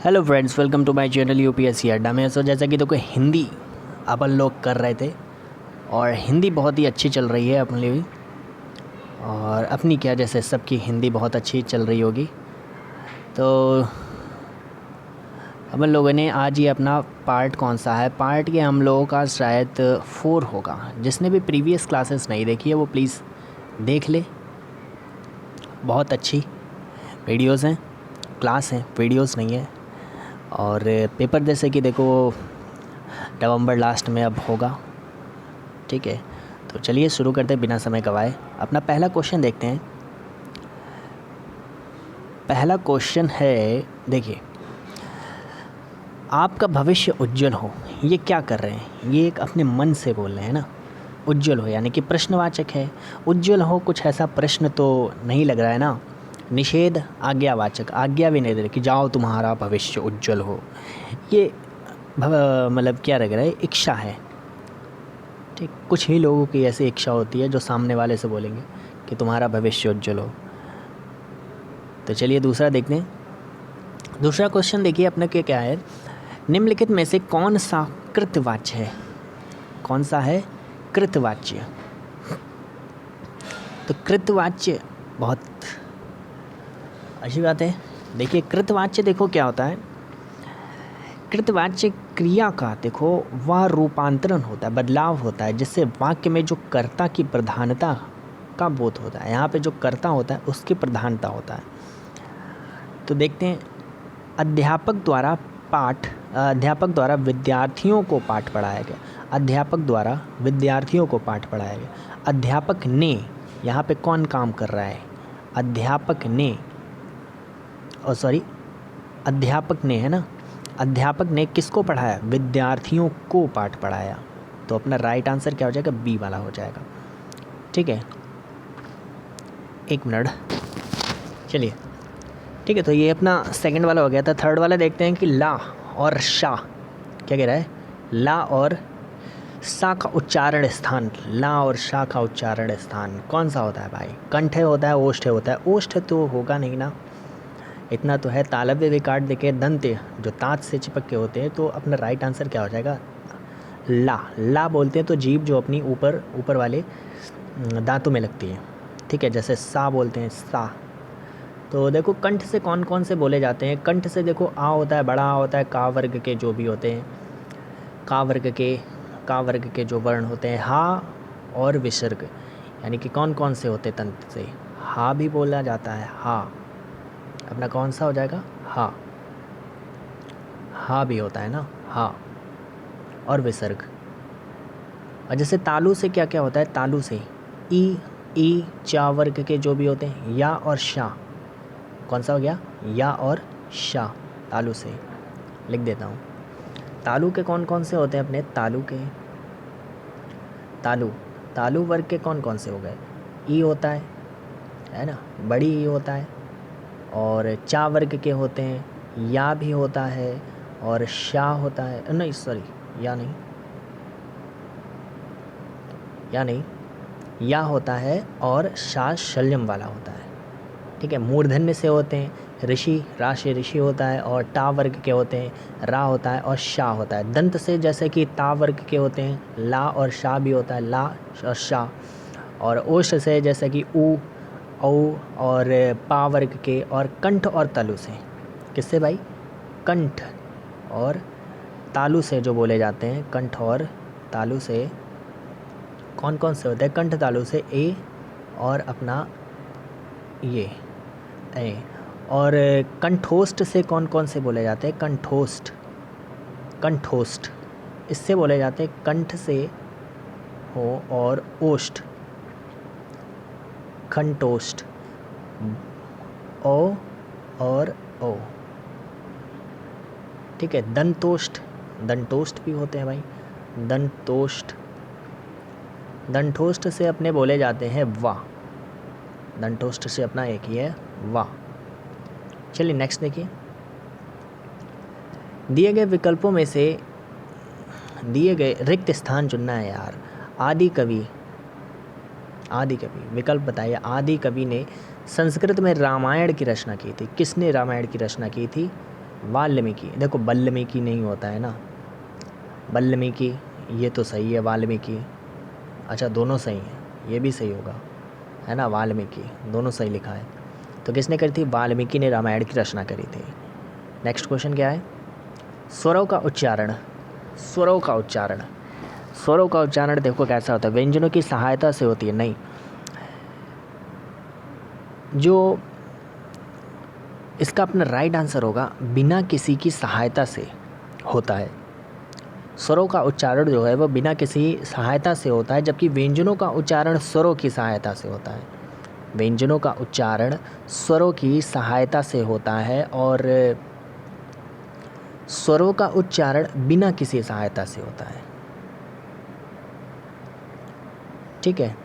Hello friends, welcome to my channel UPSC Adda में। सो जैसा कि देखो हिंदी अपन लोग कर रहे थे और हिंदी बहुत ही अच्छी चल रही है अपने लिए भी, और अपनी क्या जैसे सबकी हिंदी बहुत अच्छी चल रही होगी। तो अपन लोगों ने आज ये अपना पार्ट कौन सा है, पार्ट ये हम लोगों का शायद 4 होगा। जिसने भी प्रीवियस क्लासेस नहीं देखी है वो प्लीज़ देख ले, बहुत अच्छी वीडियोज़ हैं, क्लास हैं, वीडियोज़ नहीं है। और पेपर जैसे कि देखो नवंबर लास्ट में अब होगा, ठीक है। तो चलिए शुरू करते हैं बिना समय गवाए। अपना पहला क्वेश्चन देखते हैं। पहला क्वेश्चन है, देखिए, आपका भविष्य उज्जवल हो, ये क्या कर रहे हैं? ये एक अपने मन से बोल रहे हैं ना। उज्जवल हो यानी कि प्रश्नवाचक है। उज्जवल हो कुछ ऐसा प्रश्न तो नहीं लग रहा है ना। निषेध आज्ञावाचक, आज्ञा भी नहीं दे रहे कि जाओ तुम्हारा भविष्य उज्जवल हो। ये मतलब क्या लग रहा है, इच्छा है, ठीक। कुछ ही लोगों की ऐसी इच्छा होती है जो सामने वाले से बोलेंगे कि तुम्हारा भविष्य उज्जवल हो। तो चलिए दूसरा देखते हैं। दूसरा क्वेश्चन देखिए अपने के क्या है, निम्नलिखित में से कौन सा कृतवाच्य है? कौन सा है कृतवाच्य? तो कृतवाच्य बहुत अच्छी बात है। देखिए कृतवाच्य देखो क्या होता है। कृतवाच्य क्रिया का देखो वह रूपांतरण होता है, बदलाव होता है, जिससे वाक्य में जो कर्ता की प्रधानता का बोध होता है। यहाँ पे जो कर्ता होता है उसकी प्रधानता होता है। तो देखते हैं, अध्यापक द्वारा विद्यार्थियों को पाठ पढ़ाया गया। अध्यापक द्वारा विद्यार्थियों को पाठ पढ़ाया गया। अध्यापक ने, यहाँ पे कौन काम कर रहा है? अध्यापक ने, अध्यापक ने है ना। अध्यापक ने किसको पढ़ाया? विद्यार्थियों को पाठ पढ़ाया। तो अपना राइट आंसर क्या हो जाएगा? बी वाला हो जाएगा, ठीक है। एक मिनट, चलिए, ठीक है। तो ये अपना सेकंड वाला हो गया था। थर्ड वाला देखते हैं कि ला और शा क्या कह रहा है। ला और सा का उच्चारण स्थान, ला और शा का उच्चारण स्थान कौन सा होता है भाई? कंठ होता है, ओष्ठ होता है? ओष्ठ तो होगा नहीं ना, इतना तो है। तालव्य भी काट देके दंत जो दांत से चिपक के होते हैं। तो अपना राइट आंसर क्या हो जाएगा? ला। ला बोलते हैं तो जीभ जो अपनी ऊपर वाले दांतों में लगती है, ठीक है। जैसे सा बोलते हैं, सा। तो देखो कंठ से कौन कौन से बोले जाते हैं। कंठ से देखो आ होता है, बड़ा आ होता है, का वर्ग के जो भी होते हैं, का वर्ग के जो वर्ण होते हैं, हा और विसर्ग, यानी कि कौन कौन से होते हैं तंत्र से। हा भी बोला जाता है, हा। अपना कौन सा हो जाएगा? हा। हा भी होता है ना, हा और विसर्ग। और जैसे तालु से क्या क्या होता है? तालु से ई चा वर्ग के जो भी होते हैं, या और शा। कौन सा हो गया? या और शा। तालु से लिख देता हूँ। तालु के कौन कौन से होते हैं अपने? तालु वर्ग के कौन कौन से हो गए? ई होता है ना, बड़ी ई होता है। और चा वर्ग के होते हैं, या भी होता है और शा होता है। नहीं सॉरी, या नहीं, या होता है और शा शल्यम वाला होता है, ठीक है। मूर्धन्य से होते हैं ऋषि, राशि ऋषि होता है। और टा वर्ग के होते हैं, रा होता है और शा होता है। दंत से जैसे कि ता वर्ग के होते हैं, ला और शा भी होता है, ला और शा। और ओष्ठ से जैसे कि ऊ, औ और पा वर्ग के। और कंठ और तालु से, किससे भाई? कंठ और तालु से जो बोले जाते हैं, कंठ और तालु से कौन कौन से होते हैं? कंठ तालु से ए और अपना ये ए। और कंठोष्ठ से कौन कौन से बोले जाते हैं? कंठोष्ठ इससे बोले जाते हैं, कंठ से हो और ओष्ठ, कंठोष्ठ, ओ और ओ, ठीक है। दंतोष्ठ भी होते हैं भाई, दंतोष्ठ से अपने बोले जाते हैं वाह। दंतोष्ठ से अपना एक ही है वाह। चलिए नेक्स्ट देखिए। दिए गए विकल्पों में से दिए गए रिक्त स्थान चुनना है यार। आदि कवि विकल्प बताइए। आदि कवि ने संस्कृत में रामायण की रचना की थी। किसने रामायण की रचना की थी? वाल्मीकि, देखो वाल्मीकि नहीं होता है ना, वाल्मीकि ये तो सही है, वाल्मीकि, अच्छा दोनों सही हैं, ये भी सही होगा है ना, वाल्मीकि दोनों सही लिखा है। तो किसने करी थी? वाल्मीकि ने रामायण की रचना करी थी। नेक्स्ट क्वेश्चन क्या है? स्वरों का उच्चारण, स्वरों का उच्चारण, स्वरों का उच्चारण देखो कैसा होता है, व्यंजनों की सहायता से होती है, नहीं, जो इसका अपना राइट आंसर होगा बिना किसी की सहायता से होता है। स्वरों का उच्चारण जो है वो बिना किसी सहायता से होता है, जबकि व्यंजनों का उच्चारण स्वरों की सहायता से होता है। व्यंजनों का उच्चारण स्वरों की सहायता से होता है और स्वरों का उच्चारण बिना किसी सहायता से होता है। ठीक है,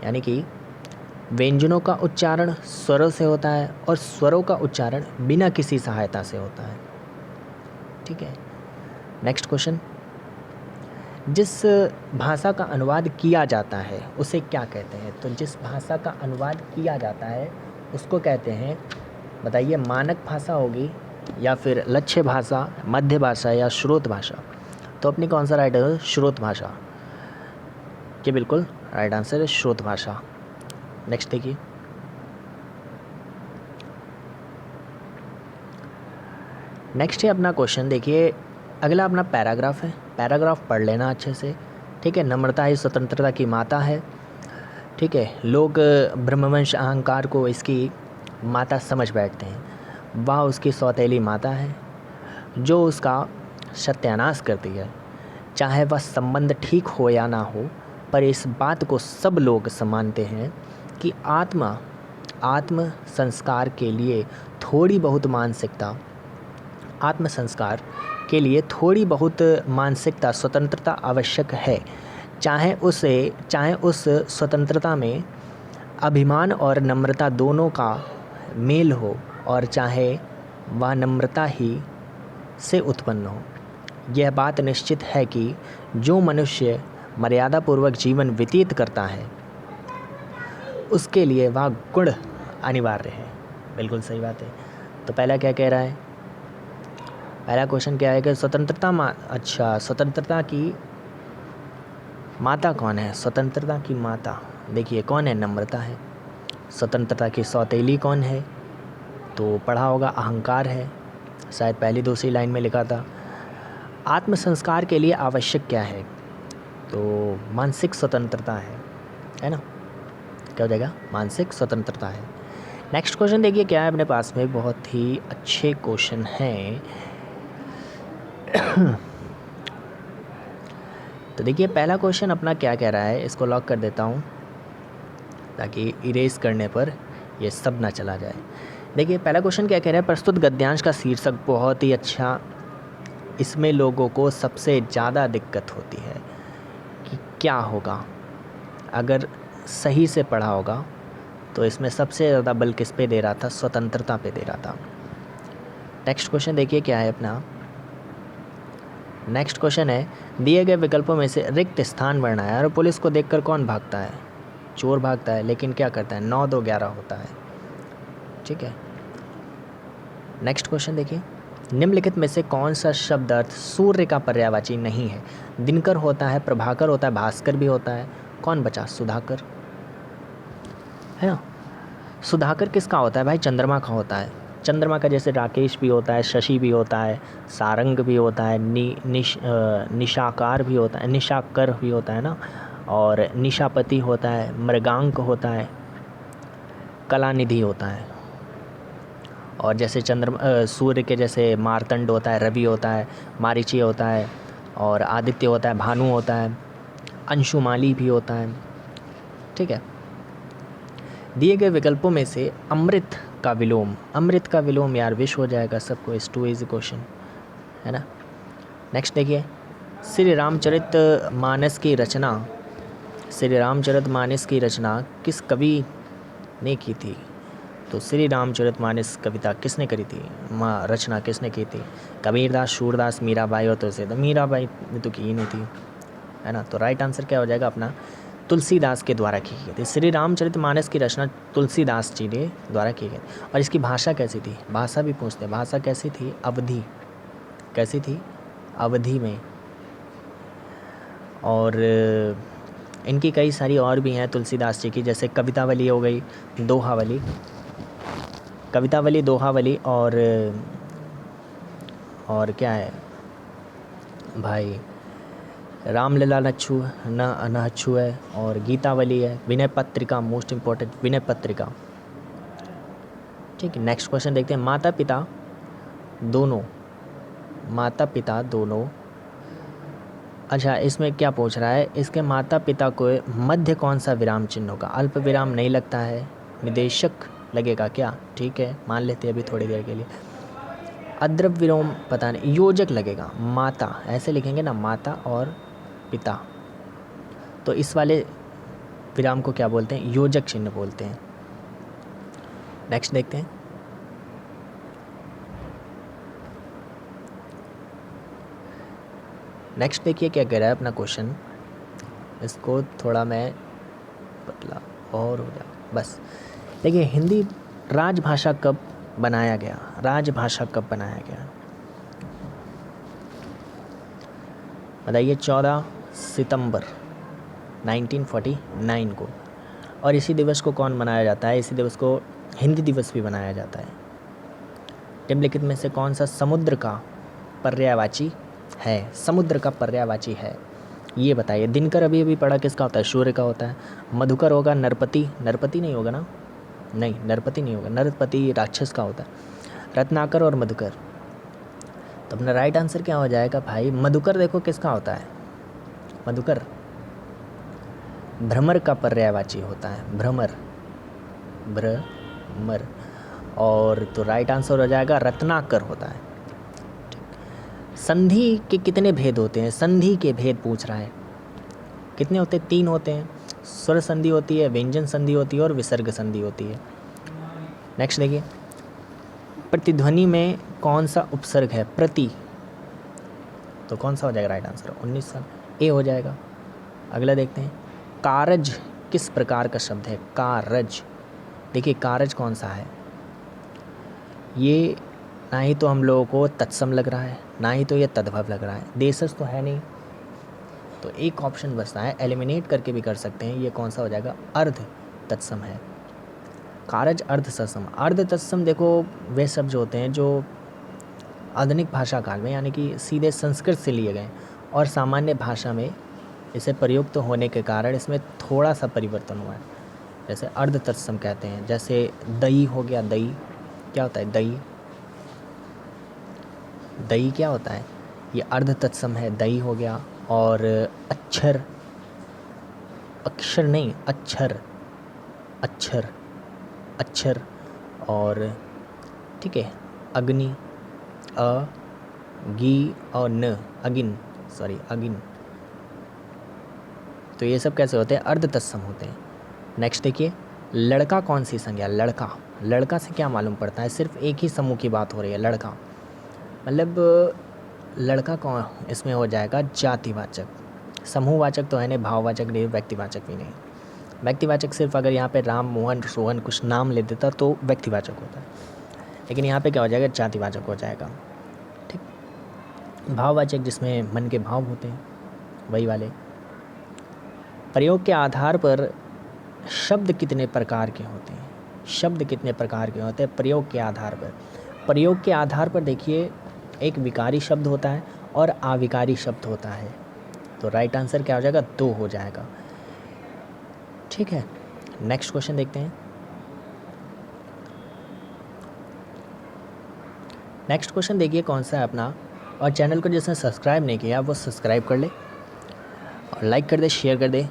यानी कि व्यंजनों का उच्चारण स्वरों से होता है और स्वरों का उच्चारण बिना किसी सहायता से होता है। ठीक है, नेक्स्ट क्वेश्चन, जिस भाषा का अनुवाद किया जाता है उसे क्या कहते हैं? तो जिस भाषा का अनुवाद किया जाता है उसको कहते हैं, बताइए, मानक भाषा होगी या फिर लक्ष्य भाषा, मध्य भाषा या श्रोत भाषा? तो अपनी कौन सा राइट है? श्रोत भाषा, ये बिल्कुल राइट आंसर है, श्रोत भाषा। नेक्स्ट देखिए, नेक्स्ट है अपना क्वेश्चन, देखिए अगला अपना पैराग्राफ है, पैराग्राफ पढ़ लेना अच्छे से। ठीक है, नम्रता ही स्वतंत्रता की माता है। ठीक है, लोग ब्रह्मवंश अहंकार को इसकी माता समझ बैठते हैं। वह उसकी सौतेली माता है जो उसका सत्यानाश करती है, चाहे वह संबंध ठीक हो या ना हो, पर इस बात को सब लोग मानते हैं कि आत्म संस्कार के लिए थोड़ी बहुत मानसिकता, आत्म संस्कार के लिए थोड़ी बहुत मानसिकता स्वतंत्रता आवश्यक है, चाहे उस स्वतंत्रता में अभिमान और नम्रता दोनों का मेल हो और चाहे वह नम्रता ही से उत्पन्न हो। यह बात निश्चित है कि जो मनुष्य मर्यादापूर्वक जीवन व्यतीत करता है उसके लिए वह गुण अनिवार्य है। बिल्कुल सही बात है। तो पहला क्या कह रहा है? पहला क्वेश्चन क्या है कि स्वतंत्रता की माता कौन है? स्वतंत्रता की माता देखिए कौन है? नम्रता है। स्वतंत्रता की सौतेली कौन है? तो पढ़ा होगा, अहंकार है, शायद पहली दूसरी लाइन में लिखा था। आत्म संस्कार के लिए आवश्यक क्या है? तो मानसिक स्वतंत्रता है ना, क्या हो जाएगा? मानसिक स्वतंत्रता है। नेक्स्ट क्वेश्चन देखिए क्या है अपने पास में, बहुत ही अच्छे क्वेश्चन हैं। तो देखिए पहला क्वेश्चन अपना क्या कह रहा है, इसको लॉक कर देता हूँ ताकि इरेज करने पर ये सब ना चला जाए। देखिए पहला क्वेश्चन क्या कह रहा है, प्रस्तुत गद्यांश का शीर्षक बहुत ही अच्छा, इसमें लोगों को सबसे ज़्यादा दिक्कत होती है कि क्या होगा। अगर सही से पढ़ा होगा तो इसमें सबसे ज़्यादा बल किस पे दे रहा था? स्वतंत्रता पे दे रहा था। नेक्स्ट क्वेश्चन देखिए क्या है अपना। नेक्स्ट क्वेश्चन है, दिए गए विकल्पों में से रिक्त स्थान भरना है। और पुलिस को देखकर कौन भागता है? चोर भागता है, लेकिन क्या करता है? 9 2 11 होता है। ठीक है, नेक्स्ट क्वेश्चन देखिए, निम्नलिखित में से कौन सा शब्द अर्थ सूर्य का पर्यायवाची नहीं है? दिनकर होता है, प्रभाकर होता है, भास्कर भी होता है, कौन बचा? सुधाकर है ना। सुधाकर किसका होता है भाई? चंद्रमा का होता है। चंद्रमा का जैसे राकेश भी होता है, शशि भी होता है, सारंग भी होता है, निशाकार भी होता है, निशाकर भी होता है ना, और निशापति होता है, मृगांक होता है, कलानिधि होता है। और जैसे सूर्य के जैसे मार्तंड होता है, रवि होता है, मारीची होता है, और आदित्य होता है, भानु होता है, अंशुमाली भी होता है। ठीक है, दिए गए विकल्पों में से अमृत का विलोम यार विश हो जाएगा सबको, इस टू इज क्वेश्चन है ना। नेक्स्ट देखिए, श्री रामचरितमानस की रचना किस कवि ने की थी? तो श्री रामचरितमानस कविता किसने करी थी? रचना किसने की थी? कबीरदास, सूरदास, मीराबाई और तुलसीदास। मीराबाई ने तो की ही नहीं थी, है ना। तो राइट आंसर क्या हो जाएगा अपना? तुलसीदास के द्वारा की गई थी। श्री रामचरितमानस की रचना तुलसीदास जी ने द्वारा की गई। और इसकी भाषा कैसी थी, भाषा भी पूछते हैं, भाषा कैसी थी, अवधी, कैसी थी, अवधी में। और इनकी कई सारी और भी हैं तुलसीदास जी की, जैसे कवितावली हो गई, दोहावली, कवितावली, दोहावली, और क्या है भाई, रामलीला नच्छु नहच्छु है, और गीतावली है, विनय पत्रिका, मोस्ट इम्पोर्टेंट विनय पत्रिका। ठीक है, नेक्स्ट क्वेश्चन देखते हैं। माता पिता दोनों, अच्छा इसमें क्या पूछ रहा है, इसके माता पिता को मध्य कौन सा विराम चिन्ह होगा? अल्प विराम नहीं लगता है, निदेशक लगेगा क्या? ठीक है, मान लेते हैं अभी थोड़ी देर के लिए। अद्रव विलोम पता नहीं, योजक लगेगा, माता ऐसे लिखेंगे ना, माता और पिता, तो इस वाले विराम को क्या बोलते हैं? योजक चिन्ह बोलते हैं। नेक्स्ट देखते हैं। नेक्स्ट देखिए क्या कह रहा है अपना क्वेश्चन, इसको थोड़ा मैं पतला और हो जाए बस। देखिए, हिंदी राजभाषा कब बनाया गया? राजभाषा कब बनाया गया बताइए? 14 सितंबर 1949 को। और इसी दिवस को कौन मनाया जाता है? इसी दिवस को हिंदी दिवस भी मनाया जाता है। निम्नलिखित में से कौन सा समुद्र का पर्यायवाची है? समुद्र का पर्यायवाची है, ये बताइए। दिनकर अभी अभी पढ़ा, किसका होता है? सूर्य का होता है। मधुकर होगा, नरपति, नरपति नहीं होगा ना, नहीं नरपति नहीं होगा, नरपति राक्षस का होता है। रत्नाकर और मधुकर, तो अपना राइट आंसर क्या हो जाएगा भाई? मधुकर देखो किसका होता है? मधुकर भ्रमर का पर्यायवाची होता है, भ्रमर, भ्रमर। और तो राइट आंसर हो जाएगा रत्नाकर होता है। संधि के कितने भेद होते हैं? संधि के भेद पूछ रहा है, कितने होते हैं? 3 होते हैं। स्वर संधि होती है, व्यंजन संधि होती है, और विसर्ग संधि होती है। नेक्स्ट देखिए, प्रतिध्वनि में कौन सा उपसर्ग है? प्रति, तो कौन सा हो जाएगा राइट आंसर? 19 साल, ए हो जाएगा। अगला देखते हैं, कारज किस प्रकार का शब्द है? कारज, देखिए कारज कौन सा है? ये ना ही तो हम लोगों को तत्सम लग रहा है, ना ही तो ये तद्भव लग रहा है, देशज तो है नहीं, तो एक ऑप्शन बचता है, एलिमिनेट करके भी कर सकते हैं। ये कौन सा हो जाएगा? अर्ध तत्सम है। कारज अर्ध तत्सम। अर्ध तत्सम देखो वे शब्द जो होते हैं जो आधुनिक भाषा काल में, यानी कि सीधे संस्कृत से लिए गए और सामान्य भाषा में इसे प्रयुक्त होने के कारण इसमें थोड़ा सा परिवर्तन हुआ है। जैसे अर्ध तत्सम कहते हैं, जैसे दही हो गया, दही क्या होता है? दही, दही क्या होता है? ये अर्ध तत्सम है, दही हो गया। और अक्षर, अक्षर नहीं, अक्षर, अक्षर, अक्षर। और ठीक है, अग्नि, अ, गी और न, अगिन, सॉरी अगिन। तो ये सब कैसे होते हैं? अर्ध तत्सम होते हैं। नेक्स्ट देखिए, लड़का कौन सी संज्ञा? लड़का, लड़का से क्या मालूम पड़ता है? सिर्फ एक ही समूह की बात हो रही है, लड़का, मतलब लड़का कौन इसमें हो जाएगा? जातिवाचक। समूहवाचक तो है नहीं, भाववाचक नहीं, व्यक्तिवाचक भी नहीं। व्यक्तिवाचक सिर्फ अगर यहाँ पे राम, मोहन, सोहन कुछ नाम ले देता तो व्यक्तिवाचक होता है, लेकिन यहाँ पे क्या हो जाएगा? जातिवाचक हो जाएगा। ठीक, भाववाचक जिसमें मन के भाव होते हैं, वही वाले। प्रयोग के आधार पर शब्द कितने प्रकार के होते हैं? शब्द कितने प्रकार के होते हैं प्रयोग के आधार पर? प्रयोग के आधार पर देखिए, एक विकारी शब्द होता है और अविकारी शब्द होता है, तो राइट आंसर क्या हो जाएगा? 2 हो जाएगा। ठीक है, नेक्स्ट क्वेश्चन देखते हैं। नेक्स्ट क्वेश्चन देखिए कौन सा है अपना, और चैनल को जिसने सब्सक्राइब नहीं किया वो सब्सक्राइब कर ले और लाइक कर दे, शेयर कर दे,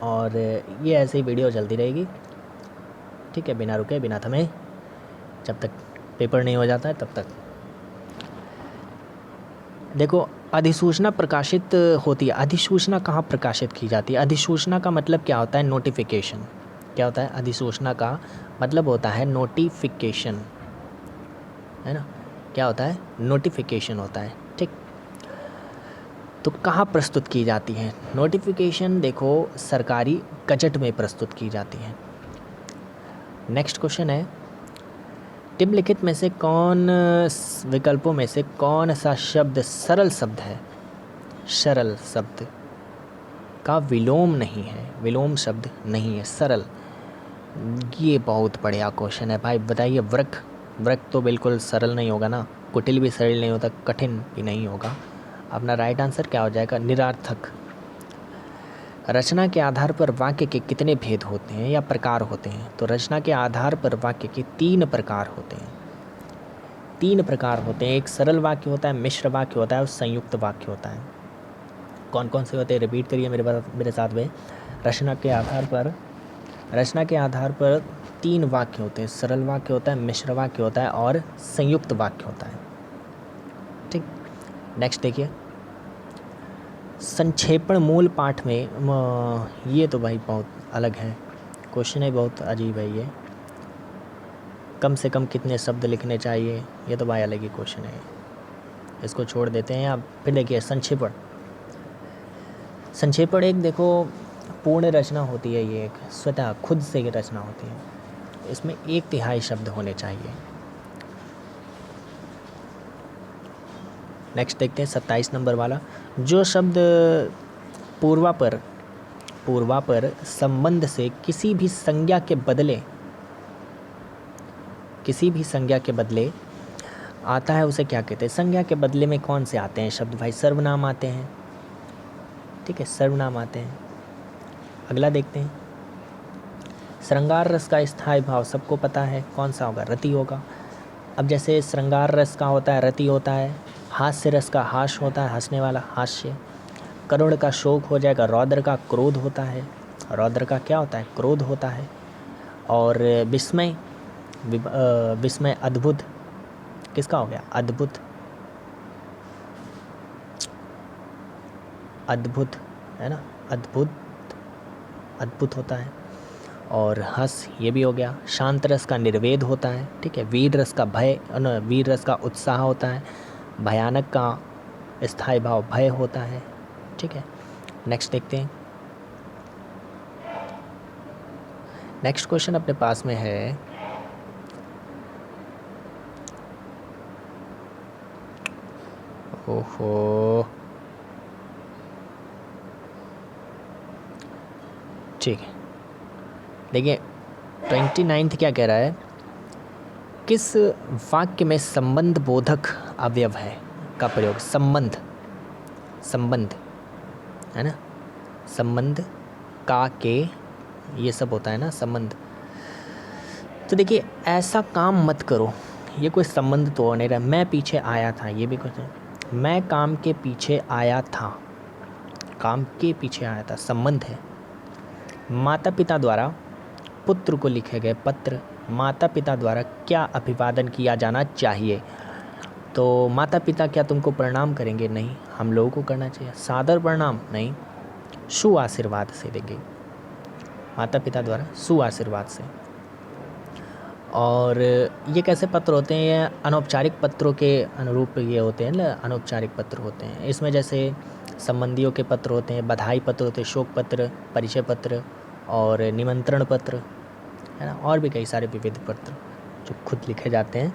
और ये ऐसे ही वीडियो चलती रहेगी। ठीक है, बिना रुके बिना थमे, जब तक पेपर नहीं हो जाता है तब तक। देखो, अधिसूचना प्रकाशित होती है। अधिसूचना कहाँ प्रकाशित की जाती है? अधिसूचना का मतलब क्या होता है? नोटिफिकेशन। क्या होता है? अधिसूचना का मतलब होता है नोटिफिकेशन, है ना? क्या होता है? नोटिफिकेशन होता है। ठीक, तो कहाँ प्रस्तुत की जाती है? नोटिफिकेशन देखो सरकारी गजट में प्रस्तुत की जाती है। नेक्स्ट क्वेश्चन है, निम्नलिखित में से विकल्पों में से कौन सा शब्द सरल शब्द है? सरल शब्द का विलोम नहीं है, विलोम शब्द नहीं है, सरल। ये बहुत बढ़िया क्वेश्चन है भाई, बताइए। वृक्क, वृक्क तो बिल्कुल सरल नहीं होगा ना, कुटिल भी सरल नहीं होता, कठिन भी नहीं होगा। अपना राइट आंसर क्या हो जाएगा? निरर्थक। रचना के आधार पर वाक्य के कितने भेद होते हैं या प्रकार होते हैं? तो रचना के आधार पर वाक्य के 3 प्रकार होते हैं। 3 प्रकार होते हैं, एक सरल वाक्य होता है, मिश्र वाक्य होता है और संयुक्त वाक्य होता है। कौन कौन से होते हैं? रिपीट करिए मेरे साथ में। रचना के आधार पर 3 वाक्य होते हैं, सरल वाक्य होता है, मिश्र वाक्य होता है और संयुक्त वाक्य होता है। ठीक, नेक्स्ट देखिए, संक्षेपण मूल पाठ में, ये तो भाई बहुत अलग है, क्वेश्चन है बहुत अजीब है ये। कम से कम कितने शब्द लिखने चाहिए, ये तो भाई अलग ही क्वेश्चन है, इसको छोड़ देते हैं। आप फिर देखिए संक्षेपण। संक्षेपण एक देखो पूर्ण रचना होती है, ये एक स्वतः खुद से ही रचना होती है, इसमें 1/3 शब्द होने चाहिए। नेक्स्ट देखते हैं 27 नंबर वाला, जो शब्द पूर्वापर संबंध से किसी भी संज्ञा के बदले आता है उसे क्या कहते हैं? संज्ञा के बदले में कौन से आते हैं शब्द? भाई सर्वनाम आते हैं, ठीक है, सर्वनाम आते हैं। अगला देखते हैं, श्रृंगार रस का स्थायी भाव सबको पता है, कौन सा होगा? रति होगा। अब जैसे श्रृंगार रस का होता है रति होता है, हास्य रस का हास्य होता है, हंसने वाला हास्य, करुण का शोक हो जाएगा, रौद्र का क्रोध होता है, रौद्र का क्या होता है? क्रोध होता है। और विस्मय अद्भुत, किसका हो गया? अद्भुत, अद्भुत है ना, अद्भुत होता है। और हंस, ये भी हो गया। शांत रस का निर्वेद होता है, ठीक है। वीर रस का उत्साह होता है। भयानक का स्थायी भाव भय होता है, ठीक है। नेक्स्ट देखते हैं, नेक्स्ट क्वेश्चन अपने पास में है, ओहो, ठीक है, देखिए 29 क्या कह रहा है, किस वाक्य में संबंध बोधक अवयव है का प्रयोग? संबंध है ना, संबंध का के ये सब होता है ना, संबंध। तो देखिए ऐसा काम मत करो, ये कोई संबंध तो हो नहीं रहा। मैं पीछे आया था, ये भी कुछ है। मैं काम के पीछे आया था, काम के पीछे आया था, संबंध है। माता पिता द्वारा पुत्र को लिखे गए पत्र, माता पिता द्वारा क्या अभिवादन किया जाना चाहिए? तो माता पिता क्या तुमको प्रणाम करेंगे? नहीं, हम लोगों को करना चाहिए। सादर प्रणाम? नहीं, सुआशीर्वाद से देंगे, माता पिता द्वारा सुआशीर्वाद से। और ये कैसे पत्र होते हैं? ये अनौपचारिक पत्रों के अनुरूप ये होते हैं ना, अनौपचारिक पत्र होते हैं। इसमें जैसे संबंधियों के पत्र होते हैं, बधाई पत्र होते हैं, शोक पत्र, परिचय पत्र और निमंत्रण पत्र, है ना, और भी कई सारे विविध पत्र जो खुद लिखे जाते हैं।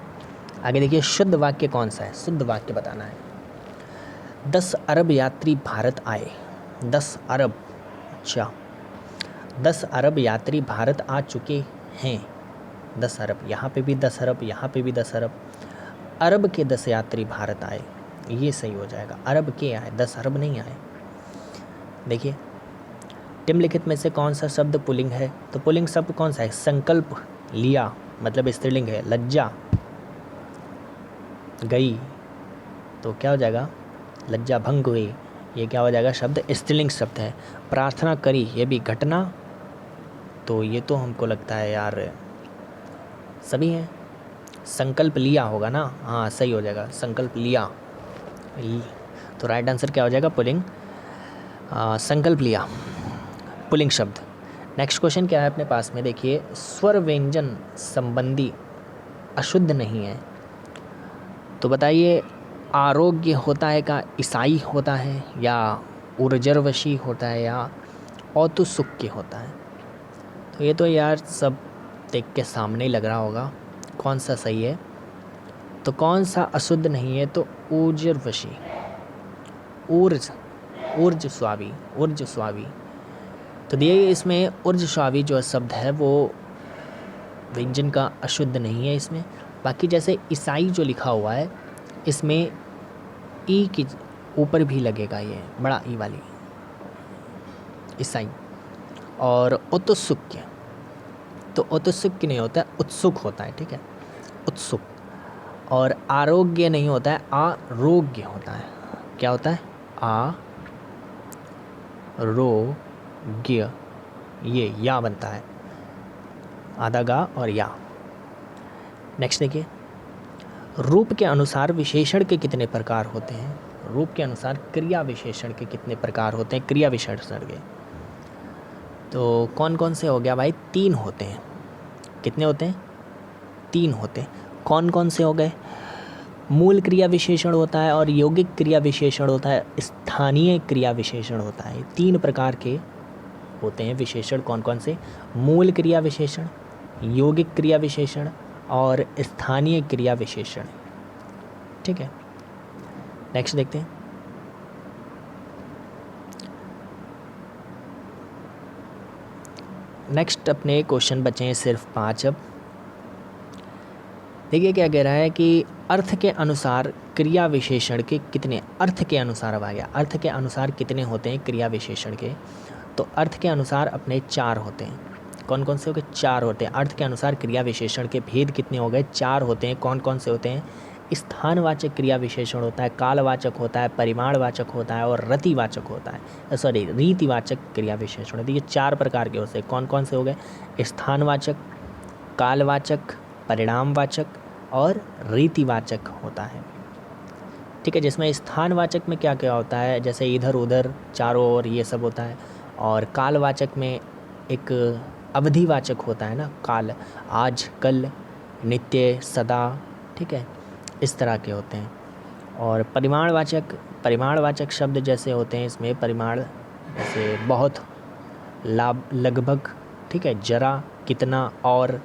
आगे देखिए, शुद्ध वाक्य कौन सा है? शुद्ध वाक्य बताना है। 10 अरब यात्री भारत आए। 10 अरब, अच्छा 10 अरब यात्री भारत आ चुके हैं। 10 अरब, यहाँ पे भी 10 अरब, यहाँ पे भी 10 अरब। अरब के 10 यात्री भारत आए, ये सही हो जाएगा। अरब के आए, 10 अरब नहीं आए। देखिए, निम्नलिखित में से कौन सा शब्द पुल्लिंग है? तो पुल्लिंग शब्द कौन सा है? संकल्प लिया, मतलब स्त्रीलिंग है। लज्जा गई, तो क्या हो जाएगा? लज्जा भंग हुई, ये क्या हो जाएगा? शब्द स्त्रीलिंग शब्द है। प्रार्थना करी, ये भी घटना, तो ये तो हमको लगता है यार सभी हैं। संकल्प लिया होगा ना, हाँ सही हो जाएगा, संकल्प लिया। तो राइट आंसर क्या हो जाएगा? पुल्लिंग, संकल्प लिया, पुल्लिंग शब्द। नेक्स्ट क्वेश्चन क्या है अपने पास में? देखिए, स्वर व्यंजन संबंधी अशुद्ध नहीं है, तो बताइए आरोग्य होता है का ईसाई होता है, या ऊर्जर्वशी होता है, या औतुसुक्य होता है? तो ये तो यार सब देख के सामने ही लग रहा होगा कौन सा सही है। तो कौन सा अशुद्ध नहीं है? तो ऊर्जर्वशी, ऊर्जस्वावी, ऊर्जस्वावी। तो दिए इसमें ऊर्जस्वावी जो शब्द है वो व्यंजन का अशुद्ध नहीं है इसमें। बाकी जैसे ईसाई जो लिखा हुआ है इसमें ई की ऊपर भी लगेगा, ये बड़ा ई वाली ईसाई। और उत्सुक्य, तो उत्सुक्य नहीं होता है, उत्सुक होता है, ठीक है, उत्सुक। और आरोग्य नहीं होता है, आरोग्य होता है। क्या होता है? आरोग्य, ये या बनता है, आधा गा और या। नेक्स्ट देखिए, रूप के अनुसार विशेषण के कितने प्रकार होते हैं? रूप के अनुसार क्रिया विशेषण के कितने प्रकार होते हैं? क्रिया विशेषण के तो कौन कौन से हो गया भाई? 3 होते हैं। कितने होते हैं? 3 होते हैं। कौन कौन से हो गए? मूल क्रिया विशेषण होता है, और यौगिक क्रिया विशेषण होता है, स्थानीय क्रिया विशेषण होता है। 3 प्रकार के होते हैं विशेषण। कौन कौन से? मूल क्रिया विशेषण, यौगिक क्रिया विशेषण और स्थानीय क्रिया विशेषण, ठीक है। नेक्स्ट देखते हैं। नेक्स्ट अपने क्वेश्चन बचे हैं सिर्फ 5 अब। देखिए क्या कह रहा है कि अर्थ के अनुसार क्रिया विशेषण के कितने, अर्थ के अनुसार अब आ गया, अर्थ के अनुसार कितने होते हैं क्रिया विशेषण के? तो अर्थ के अनुसार अपने 4 होते हैं। कौन कौन से हो गए? 4 होते हैं। अर्थ के अनुसार क्रिया विशेषण के भेद कितने हो गए? 4 होते हैं। कौन कौन से होते हैं? स्थानवाचक क्रिया विशेषण होता है, कालवाचक होता है, परिमाणवाचक होता है और रतिवाचक होता है, सॉरी रीतिवाचक क्रिया विशेषण होते हैं। ये 4 प्रकार के होते हैं। कौन कौन से हो गए? स्थानवाचक, कालवाचक, परिणामवाचक और रीतिवाचक होता है, ठीक है। जिसमें स्थानवाचक में क्या क्या होता है? जैसे इधर उधर, चारों ओर, ये सब होता है। और कालवाचक में एक अवधिवाचक होता है ना, काल, आज, कल, नित्य, सदा, ठीक है, इस तरह के होते हैं। और परिमाणवाचक शब्द जैसे होते हैं इसमें, परिमाण जैसे बहुत, लाभ, लगभग, ठीक है, जरा, कितना, और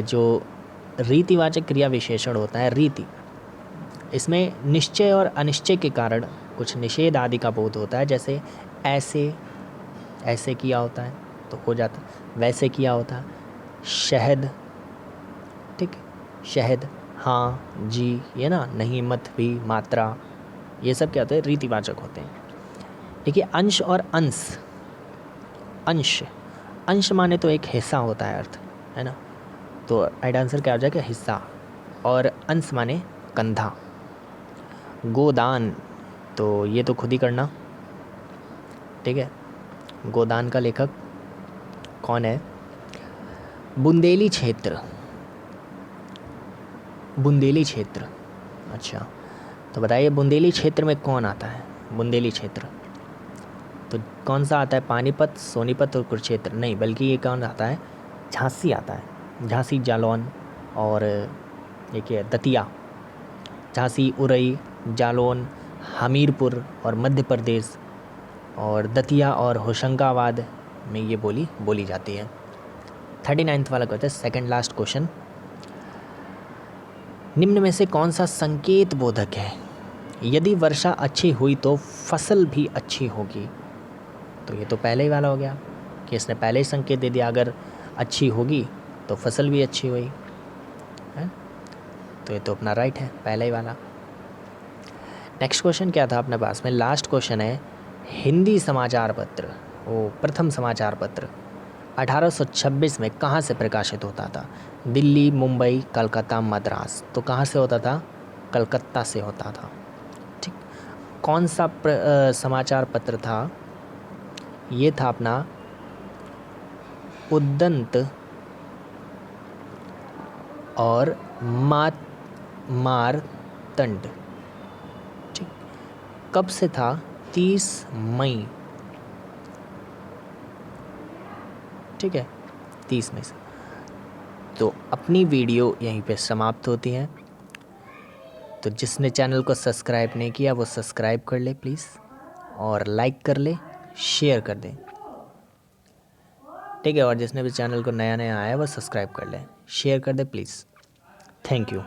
जो रीतिवाचक क्रिया विशेषण होता है, रीति, इसमें निश्चय और अनिश्चय के कारण कुछ निषेध आदि का बोध होता है। जैसे ऐसे, ऐसे किया होता है तो हो जाता, वैसे किया होता है, शहद, ठीक, शहद, हाँ, जी, ये ना, नहीं, मत, भी, मात्रा, ये सब क्या होते हैं? रीतिवाचक होते हैं। देखिए अंश और अंश, अंश माने तो एक हिस्सा होता है, अर्थ है ना, तो राइट आंसर क्या हो जाएगा? हिस्सा। और अंश माने कंधा। गोदान, तो ये तो खुद ही करना, ठीक है। गोदान का लेखक कौन है? बुंदेली क्षेत्र, बुंदेली क्षेत्र। अच्छा, तो बताइए बुंदेली क्षेत्र में कौन आता है? बुंदेली क्षेत्र तो कौन सा आता है? पानीपत, सोनीपत और कुरुक्षेत्र नहीं, बल्कि ये कौन आता है? झांसी आता है। झांसी, जालौन और ये क्या है? दतिया। झांसी, उरई, जालौन, हमीरपुर और मध्य प्रदेश, और दतिया और होशंगाबाद में ये बोली जाती है। 39वां वाला क्वेश्चन, सेकंड लास्ट क्वेश्चन। निम्न में से कौन सा संकेत बोधक है? यदि वर्षा अच्छी हुई तो फसल भी अच्छी होगी। तो ये तो पहले ही वाला हो गया कि इसने पहले ही संकेत दे दिया, अगर अच्छी होगी तो फसल भी अच्छी हुई है, तो ये तो अपना राइट है, पहले ही वाला। नेक्स्ट क्वेश्चन क्या था अपने पास में? लास्ट क्वेश्चन है, हिंदी समाचार पत्र, वो प्रथम समाचार पत्र 1826 में कहाँ से प्रकाशित होता था? दिल्ली, मुंबई, कलकत्ता, मद्रास। तो कहाँ से होता था? कलकत्ता से होता था, ठीक। कौन सा समाचार पत्र था? ये था अपना उद्दंत और मारतंड, ठीक। कब से था? 30 मई, ठीक है, 30 मई से। तो अपनी वीडियो यहीं पे समाप्त होती है। तो जिसने चैनल को सब्सक्राइब नहीं किया वो सब्सक्राइब कर ले प्लीज़, और लाइक कर ले, शेयर कर दे, ठीक है। और जिसने भी चैनल को नया नया आया वो सब्सक्राइब कर ले, शेयर कर दे प्लीज़। Thank you.